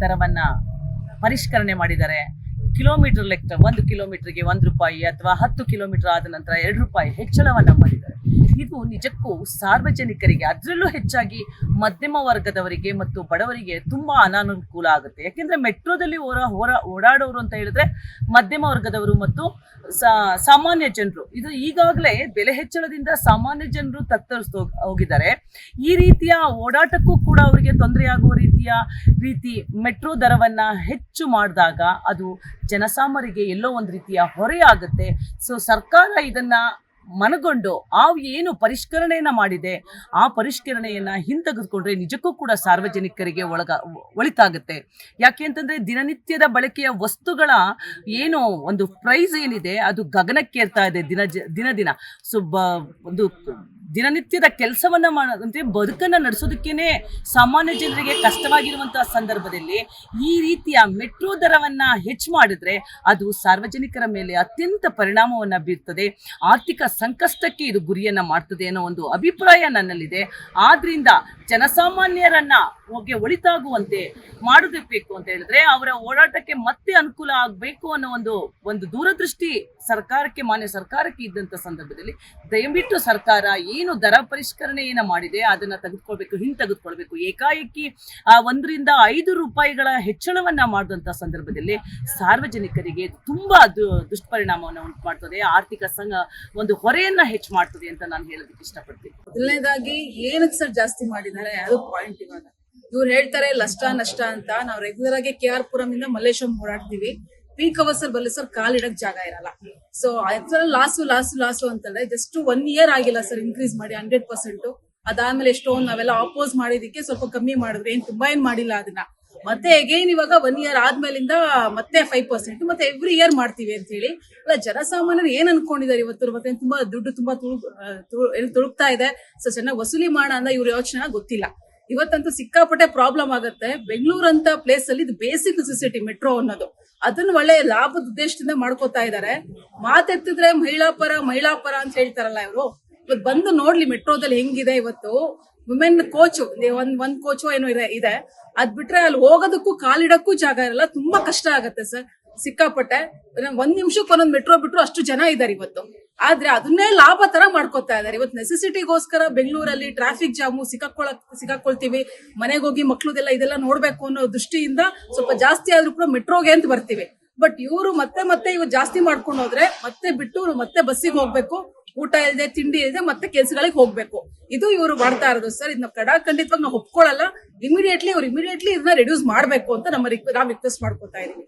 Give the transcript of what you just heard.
ದರವನ್ನ ಪರಿಷ್ಕರಣೆ ಮಾಡಿದ್ದಾರೆ. ಕಿಲೋಮೀಟರ್ ಲೆಕ್ಕ 1 ಕಿಲೋಮೀಟರ್ಗೆ 1 ರೂಪಾಯಿ ಅಥವಾ 10 ಕಿಲೋಮೀಟರ್ ಆದ ನಂತರ 2 ರೂಪಾಯಿ ಹೆಚ್ಚಳವನ್ನ ಮಾಡಿದ್ದಾರೆ. ಇದು ನಿಜಕ್ಕೂ ಸಾರ್ವಜನಿಕರಿಗೆ, ಅದರಲ್ಲೂ ಹೆಚ್ಚಾಗಿ ಮಧ್ಯಮ ವರ್ಗದವರಿಗೆ ಮತ್ತು ಬಡವರಿಗೆ ತುಂಬಾ ಅನಾನುಕೂಲ ಆಗುತ್ತೆ. ಯಾಕೆಂದ್ರೆ ಮೆಟ್ರೋದಲ್ಲಿ ಓಡಾಡೋರು ಅಂತ ಹೇಳಿದ್ರೆ ಮಧ್ಯಮ ವರ್ಗದವರು ಮತ್ತು ಸಾಮಾನ್ಯ ಜನರು. ಇದು ಈಗಾಗಲೇ ಬೆಲೆ ಹೆಚ್ಚಳದಿಂದ ಸಾಮಾನ್ಯ ಜನರು ತತ್ತರಿಸಿ ಹೋಗಿದ್ದಾರೆ. ಈ ರೀತಿಯ ಓಡಾಟಕ್ಕೂ ಕೂಡ ಅವರಿಗೆ ತೊಂದರೆಯಾಗುವ ರೀತಿ ಮೆಟ್ರೋ ದರವನ್ನ ಹೆಚ್ಚು ಮಾಡಿದಾಗ ಅದು ಜನಸಾಮಾನ್ಯರಿಗೆ ಎಲ್ಲೋ ಒಂದು ರೀತಿಯ ಹೊರೆಯಾಗುತ್ತೆ. ಸೊ ಸರ್ಕಾರ ಇದನ್ನ ಮನಗೊಂಡು ಏನು ಪರಿಷ್ಕರಣೆಯನ್ನ ಮಾಡಿದೆ ಆ ಪರಿಷ್ಕರಣೆಯನ್ನ ಹಿಂತೆಗೆದುಕೊಂಡ್ರೆ ನಿಜಕ್ಕೂ ಕೂಡ ಸಾರ್ವಜನಿಕರಿಗೆ ಒಳಿತಾಗುತ್ತೆ. ಯಾಕೆ ಅಂತಂದ್ರೆ ದಿನನಿತ್ಯದ ಬಳಕೆಯ ವಸ್ತುಗಳ ಏನು ಒಂದು ಪ್ರೈಸ್ ಏನಿದೆ ಅದು ಗಗನಕ್ಕೇರ್ತಾ ಇದೆ ದಿನ. ಸೊ ಒಂದು ದಿನನಿತ್ಯದ ಕೆಲಸವನ್ನ ಅಂದ್ರೆ ಬದುಕನ್ನ ನಡೆಸೋದಕ್ಕೇನೆ ಸಾಮಾನ್ಯ ಜನರಿಗೆ ಕಷ್ಟವಾಗಿರುವಂತಹ ಸಂದರ್ಭದಲ್ಲಿ ಈ ರೀತಿಯ ಮೆಟ್ರೋ ದರವನ್ನ ಹೆಚ್ಚು ಮಾಡಿದ್ರೆ ಅದು ಸಾರ್ವಜನಿಕರ ಮೇಲೆ ಅತ್ಯಂತ ಪರಿಣಾಮವನ್ನ ಬೀರ್ತದೆ. ಆರ್ಥಿಕ ಸಂಕಷ್ಟಕ್ಕೆ ಇದು ಗುರಿಯನ್ನ ಮಾಡ್ತದೆ ಅನ್ನೋ ಒಂದು ಅಭಿಪ್ರಾಯ ನನ್ನಲ್ಲಿದೆ. ಆದ್ರಿಂದ ಜನಸಾಮಾನ್ಯರನ್ನ ಒಳಿತಾಗುವಂತೆ ಮಾಡಬೇಕು ಅಂತ ಹೇಳಿದ್ರೆ ಅವರ ಓಡಾಟಕ್ಕೆ ಮತ್ತೆ ಅನುಕೂಲ ಆಗಬೇಕು ಅನ್ನೋ ಒಂದು ದೂರದೃಷ್ಟಿ ಮಾನ್ಯ ಸರ್ಕಾರಕ್ಕೆ ಇದ್ದಂತ ಸಂದರ್ಭದಲ್ಲಿ ದಯವಿಟ್ಟು ಸರ್ಕಾರ ಏನು ದರ ಪರಿಷ್ಕರಣೆಯನ್ನ ಮಾಡಿದೆ ಅದನ್ನ ಹಿಂತೆಗೆದುಕೊಳ್ಬೇಕು. ಏಕಾಏಕಿ 1 ರಿಂದ 5 ರೂಪಾಯಿಗಳ ಹೆಚ್ಚಳವನ್ನ ಮಾಡಿದಂತ ಸಂದರ್ಭದಲ್ಲಿ ಸಾರ್ವಜನಿಕರಿಗೆ ತುಂಬಾ ದುಷ್ಪರಿಣಾಮವನ್ನು ಉಂಟು ಮಾಡ್ತದೆ, ಆರ್ಥಿಕ ಒಂದು ಹೊರೆಯನ್ನ ಹೆಚ್ಚು ಮಾಡ್ತದೆ ಅಂತ ನಾನು ಹೇಳೋದಕ್ಕೆ ಇಷ್ಟಪಡ್ತೀನಿ. ಮೊದಲನೇದಾಗಿ ಏನಕ್ಕೆ ಸರ್ ಜಾಸ್ತಿ ಮಾಡಿದ್ದಾರೆ ಅದು ಪಾಯಿಂಟ್. ಇವಾಗ ಇವ್ರು ಹೇಳ್ತಾರೆ ನಷ್ಟ ಅಂತ. ನಾವು ರೆಗ್ಯುಲರ್ ಆಗಿ KR ಪುರಂ ಇಂದ ಮಲ್ಲೇಶ್ವರಂ ಓಡಾಡ್ತೀವಿ. ಪೀಕ್ ಅವರ್ಸ್ ಬರಲಿ ಸರ್, ಕಾಲಿಡಕ್ ಜಾಗ ಇರಲ್ಲ. ಸೊ ಲಾಸು ಅಂತಂದ್ರೆ ಜಸ್ಟ್ 1 ಇಯರ್ ಆಗಿಲ್ಲ ಸರ್ ಇನ್ಕ್ರೀಸ್ ಮಾಡಿ 100%. ಅದಾದ್ಮೇಲೆ ಎಷ್ಟೊಂದು ನಾವೆಲ್ಲ ಆಪೋಸ್ ಮಾಡಿದಕ್ಕೆ ಸ್ವಲ್ಪ ಕಮ್ಮಿ ಮಾಡಿದ್ರೆ ತುಂಬಾ ಏನ್ ಮಾಡಿಲ್ಲ ಅದನ್ನ. ಮತ್ತೆ ಅಗೈನ್ ಇವಾಗ 1 ಇಯರ್ ಆದ್ಮೇಲಿಂದ ಮತ್ತೆ 5%, ಮತ್ತೆ ಎವ್ರಿ ಇಯರ್ ಮಾಡ್ತೀವಿ ಅಂತ ಹೇಳಿ. ಅಲ್ಲ, ಜನಸಾಮಾನ್ಯರು ಏನ್ ಅನ್ಕೊಂಡಿದ್ದಾರೆ ಇವತ್ತು? ಮತ್ತೆ ತುಂಬಾ ದುಡ್ಡು ತುಂಬಾ ತುಳುಕ್ತಾ ಇದೆ. ಸೊ ಚೆನ್ನಾಗಿ ವಸೂಲಿ ಮಾಡೋಣ ಅಂತ ಇವ್ರ ಯೋಚನೆ ಗೊತ್ತಿಲ್ಲ. ಇವತ್ತಂತೂ ಸಿಕ್ಕಾಪಟ್ಟೆ ಪ್ರಾಬ್ಲಮ್ ಆಗುತ್ತೆ. ಬೆಂಗಳೂರು ಅಂತ ಪ್ಲೇಸ್ ಅಲ್ಲಿ ಇದು ಬೇಸಿಕ್ ನೆಸೆಸಿಟಿ ಮೆಟ್ರೋ ಅನ್ನೋದು. ಅದನ್ನ ಒಳ್ಳೆ ಲಾಭದ ಉದ್ದೇಶದಿಂದ ಮಾಡ್ಕೋತಾ ಇದ್ದಾರೆ. ಮಾತೆತ್ತಿದ್ರೆ ಮಹಿಳಾ ಪರ ಅಂತ ಹೇಳ್ತಾರಲ್ಲ ಇವರು. ಇವತ್ತು ಬಂದು ನೋಡ್ಲಿ ಮೆಟ್ರೋದಲ್ಲಿ ಹೆಂಗಿದೆ ಇವತ್ತು. ವುಮೆನ್ ಕೋಚ್ ಒಂದ್ ಕೋಚು ಏನೋ ಇದೆ. ಅದ್ ಬಿಟ್ರೆ ಅಲ್ಲಿ ಹೋಗೋದಕ್ಕೂ ಕಾಲಿಡಕ್ಕೂ ಜಾಗ ಇರಲ್ಲ. ತುಂಬಾ ಕಷ್ಟ ಆಗತ್ತೆ ಸರ್, ಸಿಕ್ಕಾಪಟ್ಟೆ. 1 ನಿಮಿಷಕ್ಕೆ ಒಂದೊಂದು ಮೆಟ್ರೋ ಬಿಟ್ರು ಅಷ್ಟು ಜನ ಇದ್ದಾರೆ ಇವತ್ತು. ಆದ್ರೆ ಅದನ್ನೇ ಲಾಭ ತರ ಮಾಡ್ಕೋತಾ ಇದಾರೆ. ಇವತ್ತು ನೆಸೆಸಿಟಿಗೋಸ್ಕರ ಬೆಂಗಳೂರಲ್ಲಿ ಟ್ರಾಫಿಕ್ ಜಾಮು ಸಿಕ್ಕಾಕೊಳ್ತೀವಿ. ಮನೆಗೆ ಹೋಗಿ ಮಕ್ಳುದೆಲ್ಲ ಇದೆಲ್ಲ ನೋಡ್ಬೇಕು ಅನ್ನೋ ದೃಷ್ಟಿಯಿಂದ ಸ್ವಲ್ಪ ಜಾಸ್ತಿ ಆದ್ರೂ ಕೂಡ ಮೆಟ್ರೋಗೆ ಅಂತ ಬರ್ತೀವಿ. ಬಟ್ ಇವರು ಮತ್ತೆ ಇವ್ ಜಾಸ್ತಿ ಮಾಡ್ಕೊಂಡು ಹೋದ್ರೆ ಮತ್ತೆ ಬಿಟ್ಟು ಮತ್ತೆ ಬಸ್ಸಿಗೆ ಹೋಗ್ಬೇಕು, ಊಟ ಇಲ್ಲದೆ ತಿಂಡಿ ಇಲ್ಲದೆ ಮತ್ತೆ ಕೆಲ್ಸಗಳಿಗೆ ಹೋಗ್ಬೇಕು. ಇದು ಇವರು ಮಾಡ್ತಾ ಇರೋದು ಸರ್. ಇದನ್ನ ಖಂಡಿತವಾಗಿ ನಾವು ಒಪ್ಕೊಳ್ಳಲ್ಲ. ಇಮಿಡಿಯೇಟ್ಲಿ ಇದನ್ನ ರೆಡ್ಯೂಸ್ ಮಾಡ್ಬೇಕು ಅಂತ ನಾವು ರಿಕ್ವೆಸ್ಟ್ ಮಾಡ್ಕೊತಾ ಇದೀವಿ.